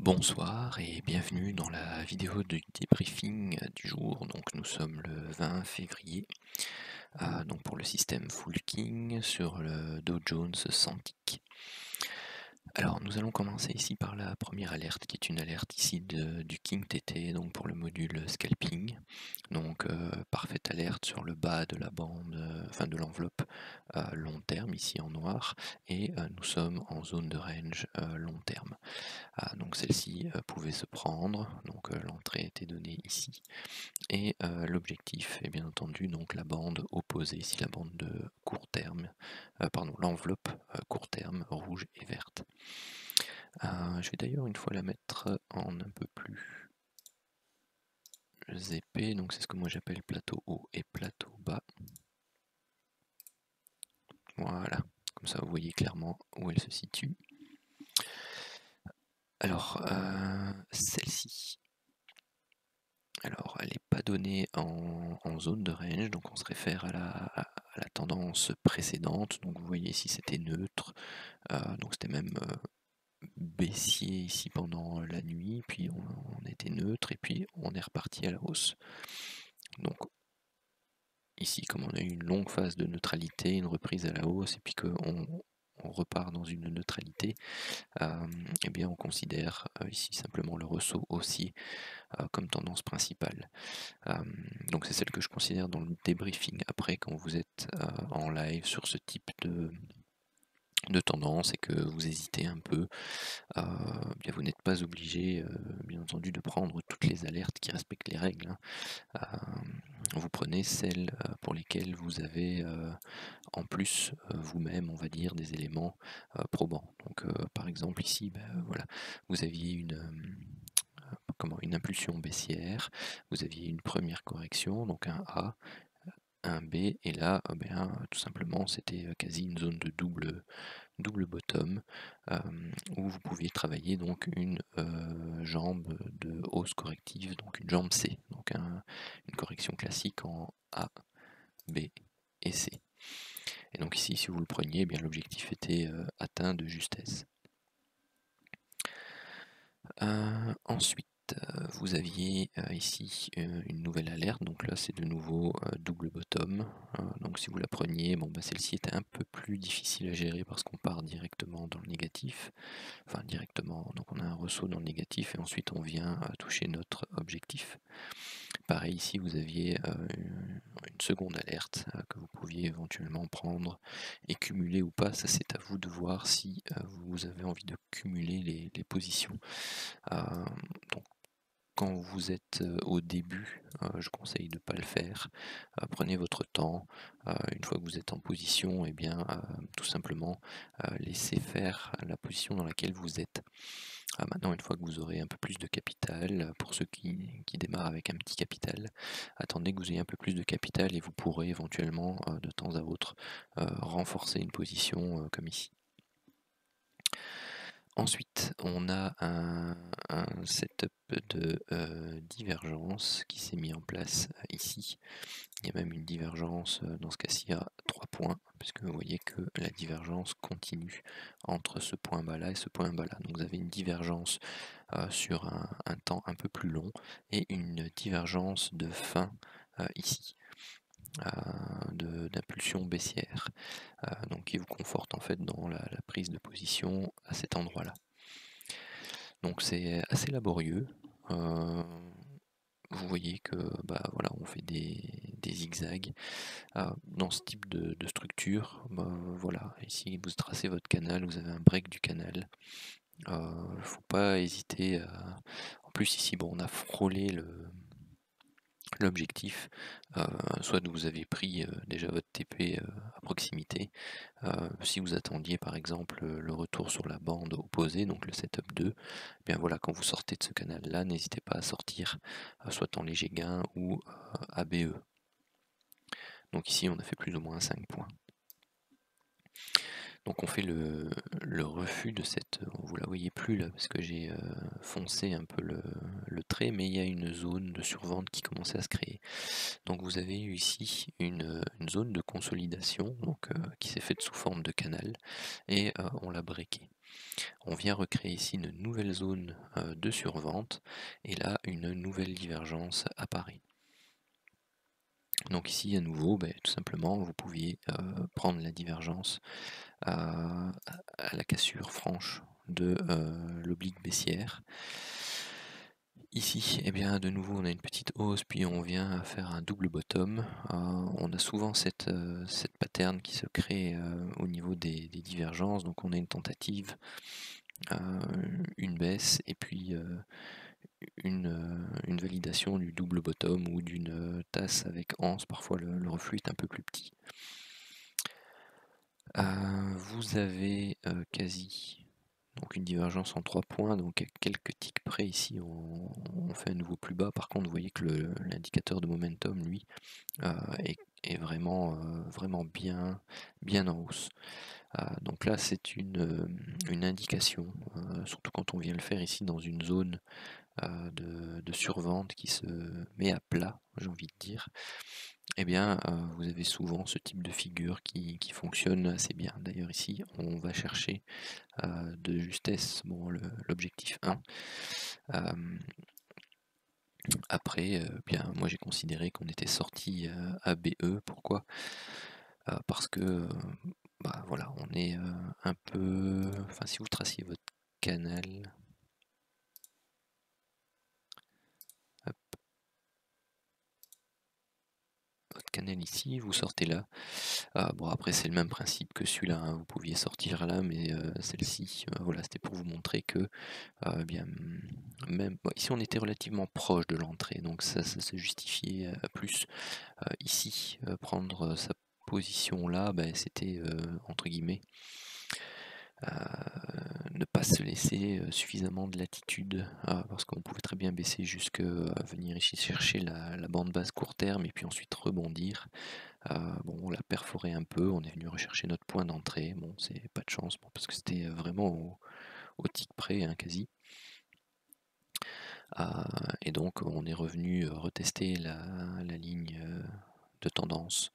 Bonsoir et bienvenue dans la vidéo de débriefing du jour. Donc nous sommes le 20 février donc pour le système Full King sur le Dow Jones 100 ticks. Alors nous allons commencer ici par la première alerte qui est une alerte ici du King TT donc pour le module scalping. Donc parfaite alerte sur le bas de la bande, enfin de l'enveloppe long terme ici en noir, et nous sommes en zone de range long terme. Donc celle-ci pouvait se prendre, donc l'entrée était donnée ici, et l'objectif est bien entendu donc la bande opposée, ici la bande de court terme, pardon, l'enveloppe court terme rouge et verte. Je vais d'ailleurs une fois la mettre en un peu plus épais, donc c'est ce que moi j'appelle plateau haut et plateau bas. Voilà, comme ça vous voyez clairement où elle se situe. Alors, celle-ci, alors elle n'est pas donnée en zone de range, donc on se réfère à la tendance précédente. Donc vous voyez ici c'était neutre, donc c'était même baissier ici pendant la nuit, puis on était neutre et puis on est reparti à la hausse. Donc ici, comme on a eu une longue phase de neutralité, une reprise à la hausse, et puis qu'on repart dans une neutralité, eh bien on considère ici simplement le ressaut haussier comme tendance principale. Donc c'est celle que je considère dans le débriefing. Après, quand vous êtes en live sur ce type de tendance et que vous hésitez un peu, bien vous n'êtes pas obligé, bien entendu, de prendre toutes les alertes qui respectent les règles, hein. Vous prenez celles pour lesquelles vous avez en plus vous-même, on va dire, des éléments probants. Donc par exemple ici, voilà, vous aviez une impulsion baissière, vous aviez une première correction, donc un A, un B, et là, tout simplement, c'était quasi une zone de double bottom, où vous pouviez travailler donc une jambe de hausse corrective, donc une jambe C, donc une correction classique en A, B et C. Et donc ici, si vous le preniez, eh bien l'objectif était atteint de justesse. Ensuite, vous aviez ici une nouvelle alerte, donc là c'est de nouveau double bottom. Donc si vous la preniez, celle-ci était un peu plus difficile à gérer parce qu'on part directement dans le négatif, enfin directement, donc on a un ressaut dans le négatif et ensuite on vient toucher notre objectif. Pareil ici, vous aviez une seconde alerte que vous pouviez éventuellement prendre et cumuler ou pas, ça c'est à vous de voir si vous avez envie de cumuler les positions. Donc quand vous êtes au début, je conseille de ne pas le faire. Prenez votre temps. Une fois que vous êtes en position, tout simplement laissez faire la position dans laquelle vous êtes. Maintenant, une fois que vous aurez un peu plus de capital, pour ceux qui démarrent avec un petit capital, attendez que vous ayez un peu plus de capital et vous pourrez éventuellement de temps à autre renforcer une position comme ici. Ensuite, on a un setup de divergence qui s'est mis en place ici. Il y a même une divergence dans ce cas-ci à 3 points, puisque vous voyez que la divergence continue entre ce point bas là et ce point bas là. Donc vous avez une divergence sur un temps un peu plus long et une divergence de fin ici. D'impulsion baissière, donc qui vous conforte en fait dans la prise de position à cet endroit là. Donc c'est assez laborieux. Vous voyez que voilà, on fait des zigzags dans ce type de structure. Voilà, ici vous tracez votre canal, vous avez un break du canal. Faut pas hésiter en plus ici on a frôlé l'objectif, soit vous avez pris déjà votre TP à proximité, si vous attendiez par exemple le retour sur la bande opposée, donc le setup 2, eh bien voilà, quand vous sortez de ce canal là, n'hésitez pas à sortir soit en léger gain ou ABE. Donc ici on a fait plus ou moins 5 points. Donc on fait le refus de cette, vous la voyez plus là parce que j'ai foncé un peu le trait, mais il y a une zone de survente qui commençait à se créer. Donc vous avez eu ici une zone de consolidation donc, qui s'est faite sous forme de canal et on l'a breaké. On vient recréer ici une nouvelle zone de survente et là une nouvelle divergence apparaît. Donc ici à nouveau, tout simplement vous pouviez prendre la divergence à la cassure franche de l'oblique baissière. Ici, de nouveau, on a une petite hausse, puis on vient faire un double bottom. On a souvent cette pattern qui se crée au niveau des divergences. Donc on a une tentative, une baisse, et puis une validation du double bottom ou d'une tasse avec anse. Parfois le reflux est un peu plus petit. Vous avez quasi donc une divergence en 3 points, donc à quelques ticks près ici on fait un nouveau plus bas. Par contre vous voyez que l'indicateur de momentum lui est vraiment, vraiment bien en hausse. Donc là c'est une indication, surtout quand on vient le faire ici dans une zone de survente qui se met à plat, j'ai envie de dire. Vous avez souvent ce type de figure qui fonctionne assez bien. D'ailleurs ici on va chercher de justesse l'objectif 1. Après, moi j'ai considéré qu'on était sorti à BE. Pourquoi? Parce que voilà, on est un peu. Enfin, si vous traciez votre canal. Hop, votre canal ici, vous sortez là. Bon, après c'est le même principe que celui-là, hein. Vous pouviez sortir là, mais celle-ci, voilà, c'était pour vous montrer que même ici on était relativement proche de l'entrée, donc ça se justifiait plus. Ici, prendre sa position là, c'était entre guillemets ne pas se laisser suffisamment de latitude, parce qu'on pouvait très bien baisser jusque venir ici chercher la bande basse court terme et puis ensuite rebondir. On l'a perforé un peu, on est venu rechercher notre point d'entrée. Bon, c'est pas de chance parce que c'était vraiment au tic près, hein, quasi. Et donc on est revenu retester la ligne de tendance.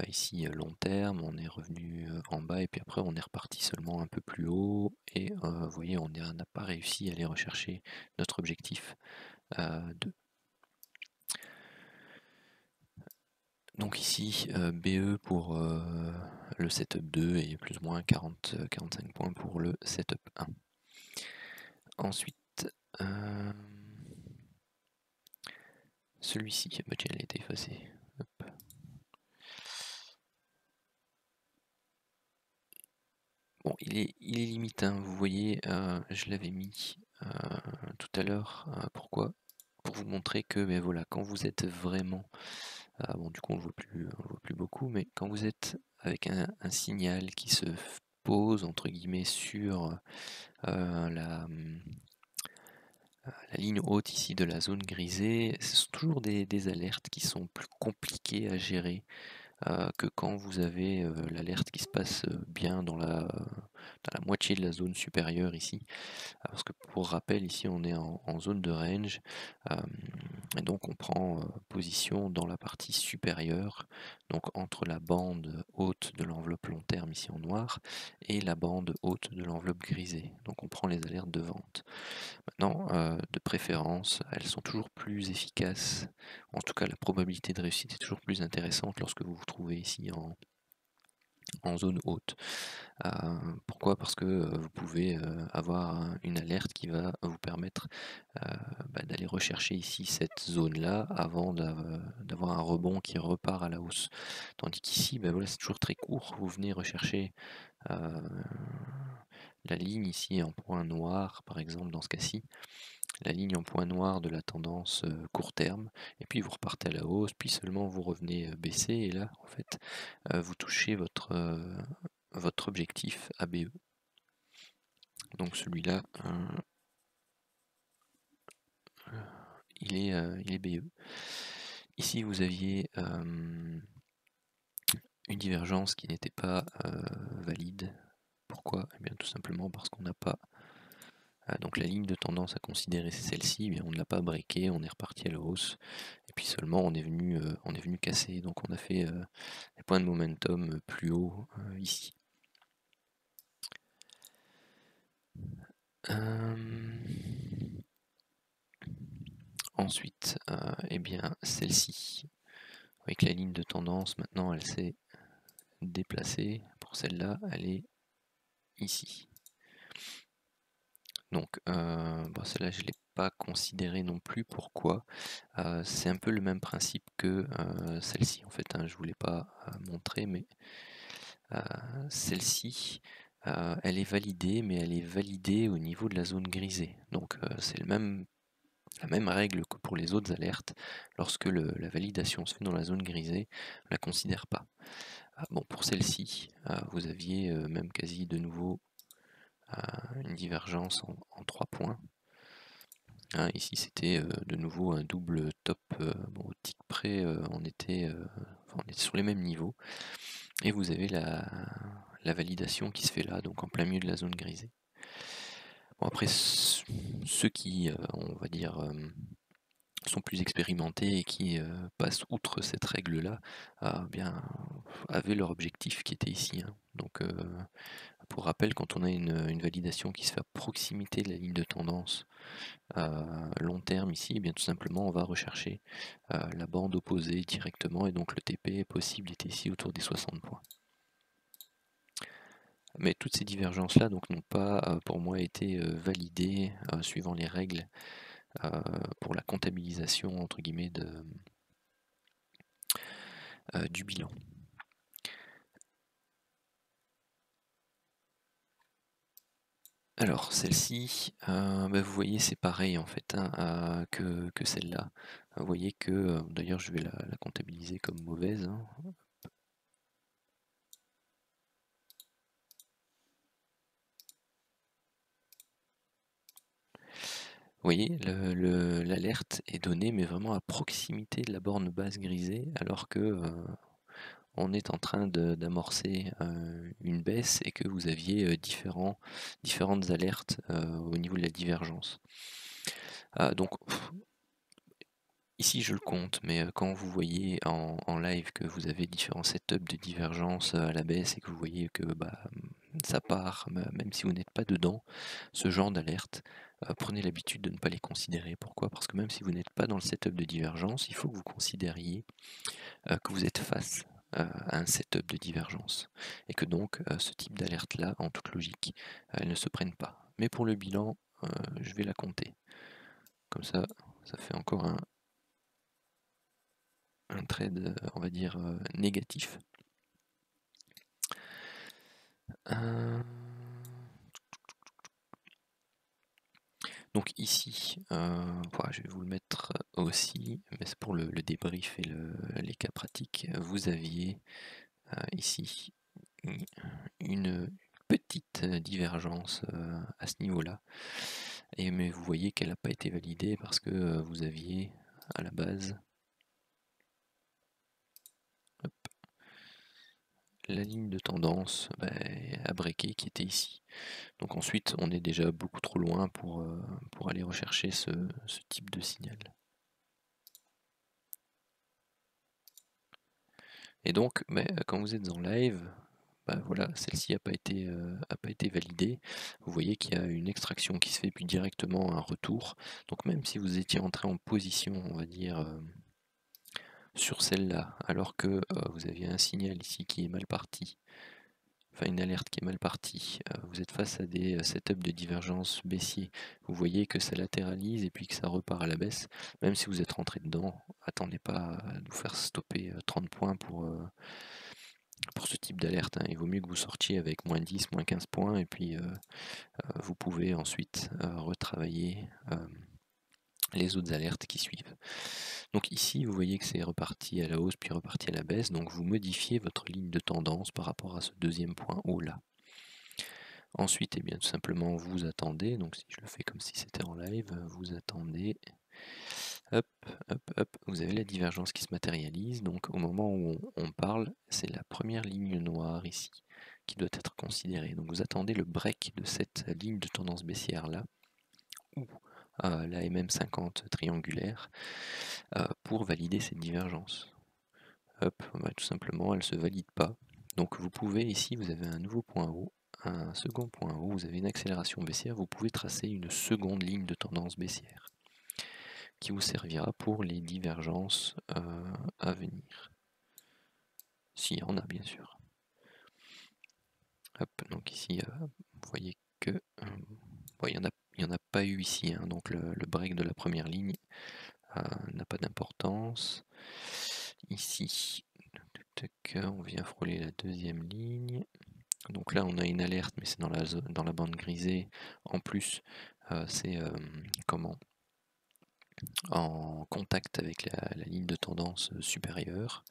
Ici long terme, on est revenu en bas et puis après on est reparti seulement un peu plus haut et vous voyez on n'a pas réussi à aller rechercher notre objectif 2. Donc ici BE pour le setup 2 et plus ou moins 40-45 points pour le setup 1. Ensuite celui-ci, tiens, il a été effacé. Hop. Bon, il est limite, hein, vous voyez, je l'avais mis tout à l'heure. Pourquoi? Pour vous montrer que voilà, quand vous êtes vraiment, du coup on le voit plus beaucoup, mais quand vous êtes avec un signal qui se pose entre guillemets sur la ligne haute ici de la zone grisée, ce sont toujours des alertes qui sont plus compliquées à gérer que quand vous avez l'alerte qui se passe bien dans la moitié de la zone supérieure ici. Parce que pour rappel, ici on est en zone de range, et donc on prend position dans la partie supérieure, donc entre la bande haute de l'enveloppe long terme ici en noir et la bande haute de l'enveloppe grisée. Donc on prend les alertes de vente. Maintenant, de préférence, elles sont toujours plus efficaces. En tout cas, la probabilité de réussite est toujours plus intéressante lorsque vous vous trouvez ici en zone haute. Pourquoi? Parce que vous pouvez avoir une alerte qui va vous permettre d'aller rechercher ici cette zone-là avant d'avoir un rebond qui repart à la hausse. Tandis qu'ici, voilà, c'est toujours très court. Vous venez rechercher la ligne ici en point noir, par exemple dans ce cas-ci, la ligne en point noir de la tendance court terme, et puis vous repartez à la hausse, puis seulement vous revenez baisser, et là en fait vous touchez votre objectif ABE. Donc celui-là il est BE. Ici vous aviez une divergence qui n'était pas valide. Pourquoi? Eh bien tout simplement parce qu'on n'a pas donc la ligne de tendance à considérer c'est celle-ci, mais on ne l'a pas breaké, on est reparti à la hausse, et puis seulement on est venu casser, donc on a fait des points de momentum plus haut ici. Ensuite, eh bien celle-ci, avec la ligne de tendance, maintenant elle s'est déplacée. Pour celle-là, elle est ici. Donc bon, celle-là je ne l'ai pas considérée non plus. Pourquoi? C'est un peu le même principe que celle-ci en fait, hein. Je ne vous l'ai pas montré, mais celle-ci, elle est validée, mais elle est validée au niveau de la zone grisée. Donc c'est la même règle que pour les autres alertes. Lorsque la validation se fait dans la zone grisée, on ne la considère pas. Bon, pour celle-ci, vous aviez même quasi de nouveau une divergence en 3 points. Hein, ici c'était de nouveau un double top. Bon, au tick près, on était sur les mêmes niveaux. Et vous avez la validation qui se fait là, donc en plein milieu de la zone grisée. Bon, après, ceux qui, on va dire, sont plus expérimentés et qui passent outre cette règle-là, bien, avaient leur objectif qui était ici, hein. Donc, pour rappel, quand on a une validation qui se fait à proximité de la ligne de tendance long terme ici, eh bien tout simplement on va rechercher la bande opposée directement, et donc le TP possible était ici autour des 60 points. Mais toutes ces divergences-là donc n'ont pas pour moi été validées suivant les règles pour la comptabilisation entre guillemets du bilan. Alors celle-ci, vous voyez c'est pareil en fait, hein, que celle-là. Vous voyez que, d'ailleurs je vais la comptabiliser comme mauvaise, hein. Vous voyez, l'alerte est donnée, mais vraiment à proximité de la borne basse grisée, alors que on est en train d'amorcer une baisse et que vous aviez différentes alertes au niveau de la divergence. Donc ici je le compte, mais quand vous voyez en live que vous avez différents setups de divergence à la baisse et que vous voyez que ça part, même si vous n'êtes pas dedans, ce genre d'alerte, prenez l'habitude de ne pas les considérer. Pourquoi? Parce que même si vous n'êtes pas dans le setup de divergence, il faut que vous considériez que vous êtes face à un setup de divergence. Et que donc ce type d'alerte-là, en toute logique, elles ne se prennent pas. Mais pour le bilan, je vais la compter. Comme ça fait encore un trade, on va dire, négatif. Donc ici, je vais vous le mettre aussi, mais c'est pour le débrief et les cas pratiques. Vous aviez ici une petite divergence à ce niveau-là, mais vous voyez qu'elle n'a pas été validée parce que vous aviez à la base la ligne de tendance à breaker qui était ici. Donc ensuite, on est déjà beaucoup trop loin pour aller rechercher ce type de signal. Et donc, quand vous êtes en live, voilà, celle-ci n'a pas été validée. Vous voyez qu'il y a une extraction qui se fait, puis directement un retour. Donc même si vous étiez entré en position, on va dire, sur celle-là, alors que vous aviez un signal ici qui est mal parti, enfin une alerte qui est mal partie, vous êtes face à des setups de divergence baissier, vous voyez que ça latéralise et puis que ça repart à la baisse. Même si vous êtes rentré dedans, attendez pas à vous faire stopper 30 points pour ce type d'alerte, hein. Il vaut mieux que vous sortiez avec moins 10, moins 15 points, et puis vous pouvez ensuite retravailler les autres alertes qui suivent. Donc ici, vous voyez que c'est reparti à la hausse, puis reparti à la baisse, donc vous modifiez votre ligne de tendance par rapport à ce deuxième point haut là. Ensuite, bien, tout simplement, vous attendez, donc si je le fais comme si c'était en live, vous attendez, hop, hop, hop, vous avez la divergence qui se matérialise, donc au moment où on parle, c'est la première ligne noire ici qui doit être considérée. Donc vous attendez le break de cette ligne de tendance baissière là, ou la MM50 triangulaire, pour valider cette divergence. Hop, tout simplement, elle ne se valide pas. Donc vous pouvez ici, vous avez un nouveau point haut, un second point où vous avez une accélération baissière, vous pouvez tracer une seconde ligne de tendance baissière qui vous servira pour les divergences à venir. S'il y en a, bien sûr. Hop, donc ici, vous voyez que bon, il n'y en a pas eu ici, hein, donc le break de la première ligne n'a pas d'importance. Ici, on vient frôler la deuxième ligne. Donc là, on a une alerte, mais c'est dans la bande grisée. En plus, c'est en contact avec la ligne de tendance supérieure,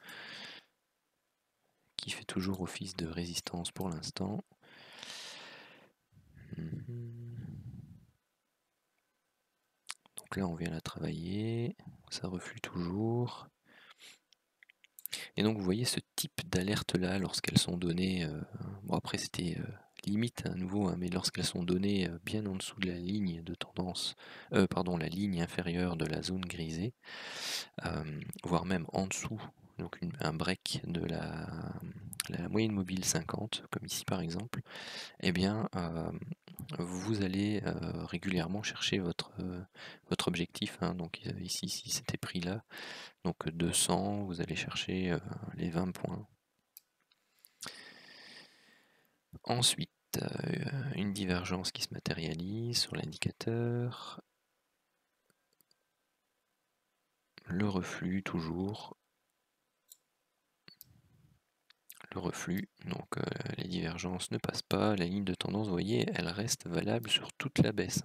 qui fait toujours office de résistance pour l'instant. Donc là, on vient la travailler, ça reflue toujours. Et donc, vous voyez ce type d'alerte là, lorsqu'elles sont données, bon après c'était limite à nouveau, hein, mais lorsqu'elles sont données bien en dessous de la ligne de tendance, pardon, la ligne inférieure de la zone grisée, voire même en dessous, donc un break de la moyenne mobile 50, comme ici par exemple, eh bien vous allez régulièrement chercher votre objectif, hein. Donc ici, si c'était pris là, donc 200, vous allez chercher les 20 points. Ensuite, une divergence qui se matérialise sur l'indicateur. Le reflux toujours. Le reflux, donc les divergences ne passent pas. La ligne de tendance, vous voyez, elle reste valable sur toute la baisse.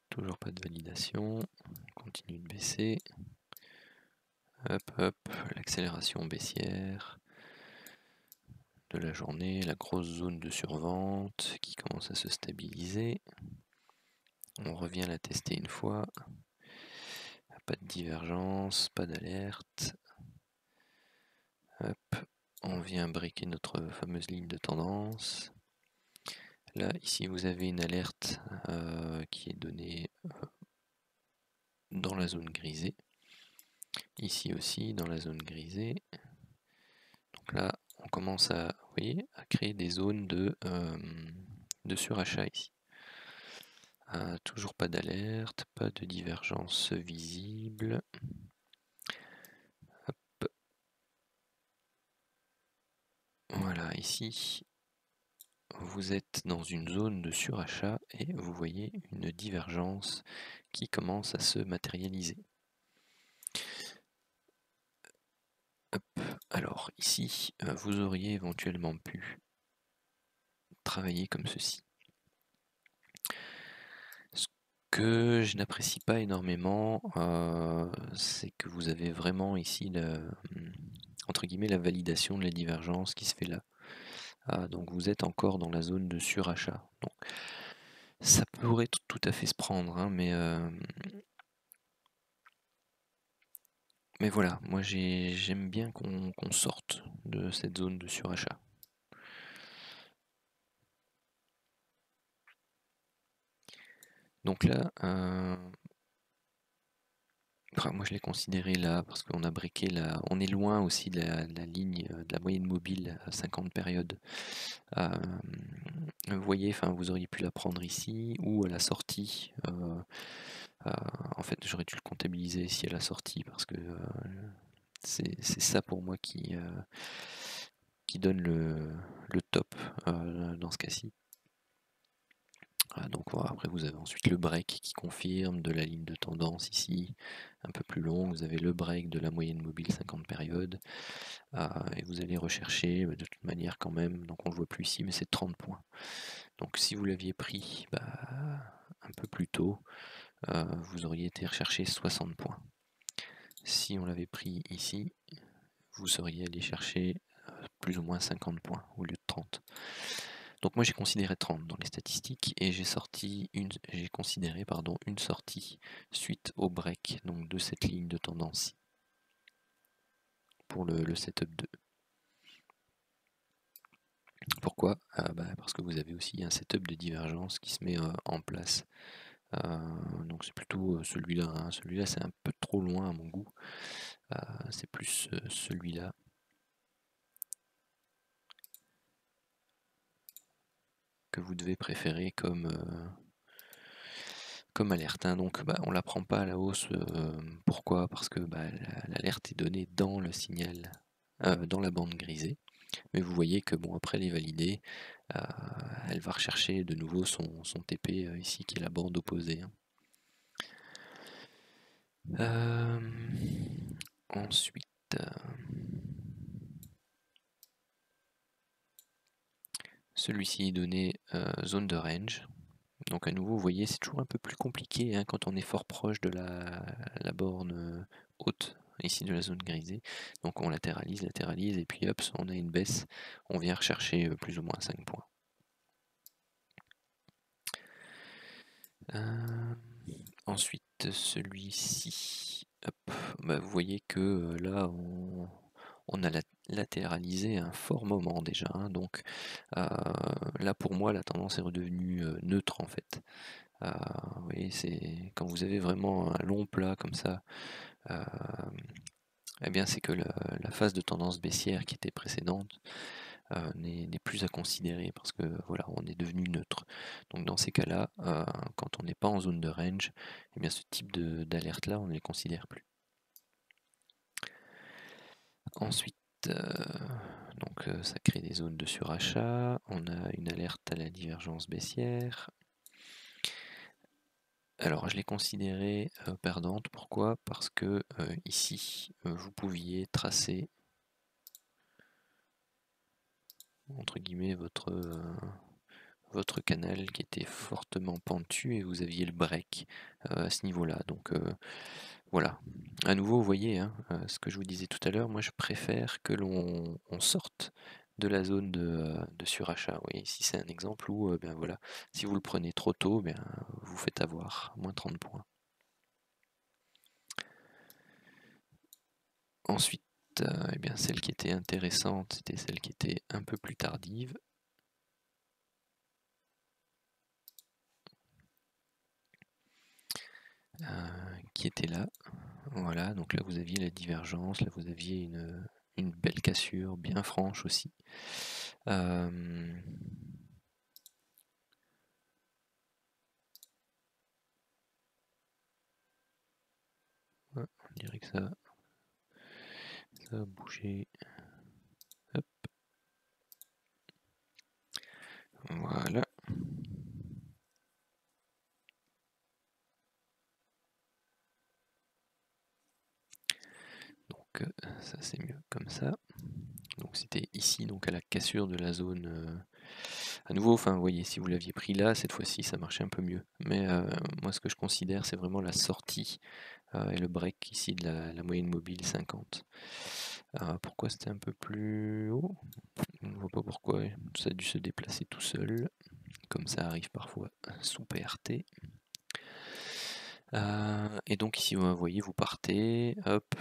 Toujours pas de validation. On continue de baisser. Hop, hop, l'accélération baissière de la journée, la grosse zone de survente qui commence à se stabiliser. On revient la tester une fois. Pas de divergence, pas d'alerte. Hop, on vient briquer notre fameuse ligne de tendance. Là, ici, vous avez une alerte qui est donnée dans la zone grisée. Ici aussi, dans la zone grisée. Donc là, on commence à, vous voyez, à créer des zones de surachat ici. Toujours pas d'alerte, pas de divergence visible. Hop. Voilà, ici, vous êtes dans une zone de surachat et vous voyez une divergence qui commence à se matérialiser. Hop. Alors ici, vous auriez éventuellement pu travailler comme ceci. Ce que je n'apprécie pas énormément, c'est que vous avez vraiment ici entre guillemets la validation de la divergence qui se fait là. Donc vous êtes encore dans la zone de surachat. Donc ça pourrait tout à fait se prendre, hein, mais voilà, moi j'aime bien qu'on sorte de cette zone de surachat. Donc là, moi je l'ai considéré là parce qu'on a briqué là, on est loin aussi de la ligne de la moyenne mobile à 50 périodes. Vous voyez, enfin vous auriez pu la prendre ici ou à la sortie. En fait, j'aurais dû le comptabiliser ici à la sortie parce que c'est ça pour moi qui donne le top dans ce cas-ci. Donc voilà, après vous avez ensuite le break qui confirme de la ligne de tendance ici, un peu plus long, vous avez le break de la moyenne mobile 50 périodes, et vous allez rechercher de toute manière quand même, donc on le voit plus ici, mais c'est 30 points. Donc si vous l'aviez pris un peu plus tôt, vous auriez été rechercher 60 points. Si on l'avait pris ici, vous seriez allé chercher plus ou moins 50 points au lieu de 30. Donc moi j'ai considéré 30 dans les statistiques et j'ai considéré une sortie suite au break donc de cette ligne de tendance pour le setup 2. Pourquoi parce que vous avez aussi un setup de divergence qui se met en place. Donc c'est plutôt celui-là, hein. Celui-là c'est un peu trop loin à mon goût. C'est plus celui-là. que vous devez préférer comme alerte, hein. Donc on la prend pas à la hausse. Pourquoi? Parce que l'alerte est donnée dans le signal, dans la bande grisée. Mais vous voyez que bon, après elle est validée, elle va rechercher de nouveau son TP ici qui est la bande opposée, hein. Ensuite, celui-ci est donné zone de range. Donc à nouveau, vous voyez, c'est toujours un peu plus compliqué, hein, quand on est fort proche de la borne haute, ici de la zone grisée. Donc on latéralise, et puis hop, on a une baisse, on vient rechercher plus ou moins 5 points. Ensuite, celui-ci, vous voyez que là, on a latéralisé un fort moment déjà, hein. Donc là, pour moi, la tendance est redevenue neutre en fait. Vous voyez, c'est quand vous avez vraiment un long plat comme ça, eh bien c'est que la phase de tendance baissière qui était précédente n'est plus à considérer parce que voilà, on est devenu neutre. Donc dans ces cas-là, quand on n'est pas en zone de range, eh bien ce type d'alerte là, on ne les considère plus. Ensuite, donc ça crée des zones de surachat, on a une alerte à la divergence baissière. Alors je l'ai considérée perdante, pourquoi? Parce que ici, vous pouviez tracer entre guillemets votre canal qui était fortement pentu et vous aviez le break à ce niveau-là. Donc voilà. À nouveau, vous voyez, hein, ce que je vous disais tout à l'heure, moi je préfère que l'on sorte de la zone de surachat. Vous voyez, ici c'est un exemple où voilà, si vous le prenez trop tôt, vous faites avoir moins 30 points. Ensuite, eh bien, celle qui était intéressante, c'était celle qui était un peu plus tardive. Qui était là. Voilà, donc là vous aviez la divergence, là vous aviez une belle cassure, bien franche aussi. On dirait que ça a bougé. Hop. Voilà. Donc ça c'est mieux comme ça. Donc c'était ici, donc à la cassure de la zone. À nouveau, enfin vous voyez, si vous l'aviez pris là, cette fois-ci ça marchait un peu mieux. Mais moi ce que je considère, c'est vraiment la sortie et le break ici de la moyenne mobile 50. Pourquoi c'était un peu plus haut? On ne voit pas pourquoi, ça a dû se déplacer tout seul, comme ça arrive parfois sous PRT. Et donc ici vous voyez, vous partez, hop,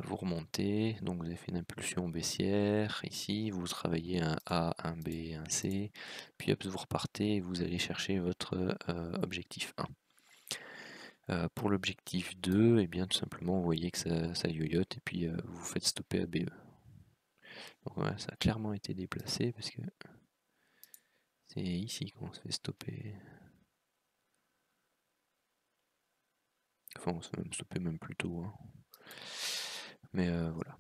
vous remontez, donc vous avez fait une impulsion baissière, ici vous travaillez un A, un B, un C, puis hop, vous repartez et vous allez chercher votre objectif 1. Pour l'objectif 2, et bien tout simplement vous voyez que ça yoyote et puis vous faites stopper à BE. Donc voilà, ça a clairement été déplacé parce que c'est ici qu'on se fait stopper. Enfin, on se fait même stopper même plus tôt, hein. Mais voilà.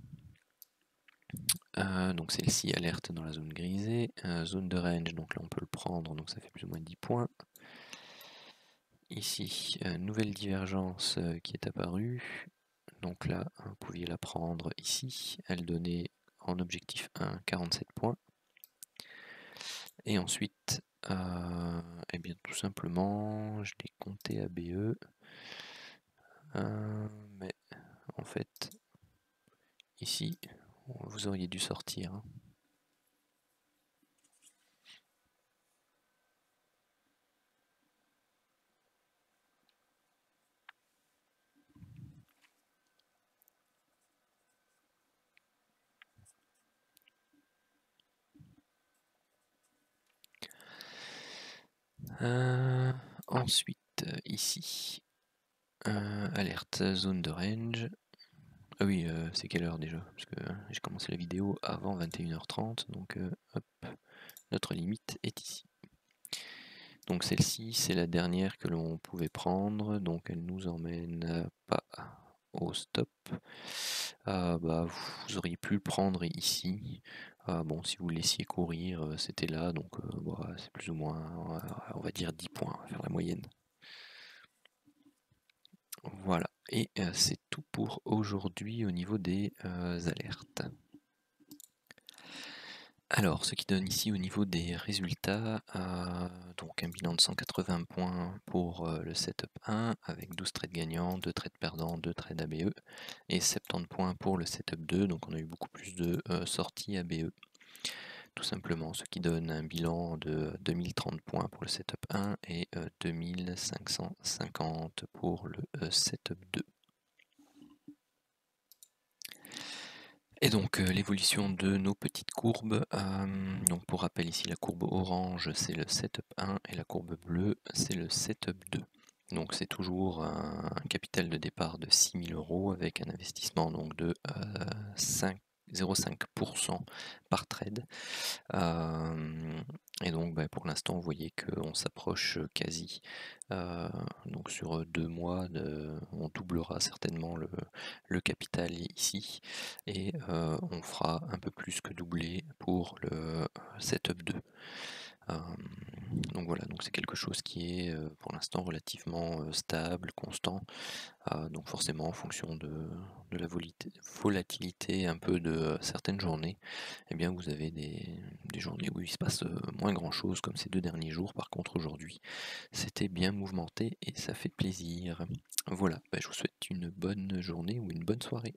Donc celle-ci alerte dans la zone grisée. Zone de range, donc là on peut le prendre, donc ça fait plus ou moins 10 points. Ici, nouvelle divergence qui est apparue. Donc là, vous pouviez la prendre ici. Elle donnait en objectif 1 47 points. Et ensuite, eh bien tout simplement, je l'ai compté à BE. Mais en fait, ici, vous auriez dû sortir, hein. Ensuite, ici, alerte zone de range. Ah oui, c'est quelle heure déjà? Parce que j'ai commencé la vidéo avant 21h30, donc hop, notre limite est ici. Donc celle-ci, c'est la dernière que l'on pouvait prendre, donc elle nous emmène pas au stop. Bah, vous auriez pu le prendre ici. Bon, si vous le laissiez courir, c'était là, donc bah, c'est plus ou moins, on va dire 10 points, on va faire la moyenne. Voilà, et c'est tout pour aujourd'hui au niveau des alertes. Alors, ce qui donne ici au niveau des résultats, donc un bilan de 180 points pour le setup 1 avec 12 trades gagnants, 2 trades perdants, 2 trades ABE et 70 points pour le setup 2, donc on a eu beaucoup plus de sorties ABE. Tout simplement, ce qui donne un bilan de 2030 points pour le setup 1 et 2550 pour le setup 2. Et donc l'évolution de nos petites courbes, donc pour rappel ici la courbe orange c'est le setup 1 et la courbe bleue c'est le setup 2. Donc c'est toujours un capital de départ de 6 000 € avec un investissement donc de 0,5% par trade. Et donc pour l'instant vous voyez qu'on s'approche quasi, donc sur 2 mois on doublera certainement le capital ici et on fera un peu plus que doubler pour le setup 2. Donc voilà, donc c'est quelque chose qui est pour l'instant relativement stable, constant. Donc forcément en fonction de la volatilité un peu de certaines journées, eh bien vous avez des journées où il se passe moins grand chose comme ces 2 derniers jours. Par contre aujourd'hui c'était bien mouvementé et ça fait plaisir. Voilà, je vous souhaite une bonne journée ou une bonne soirée.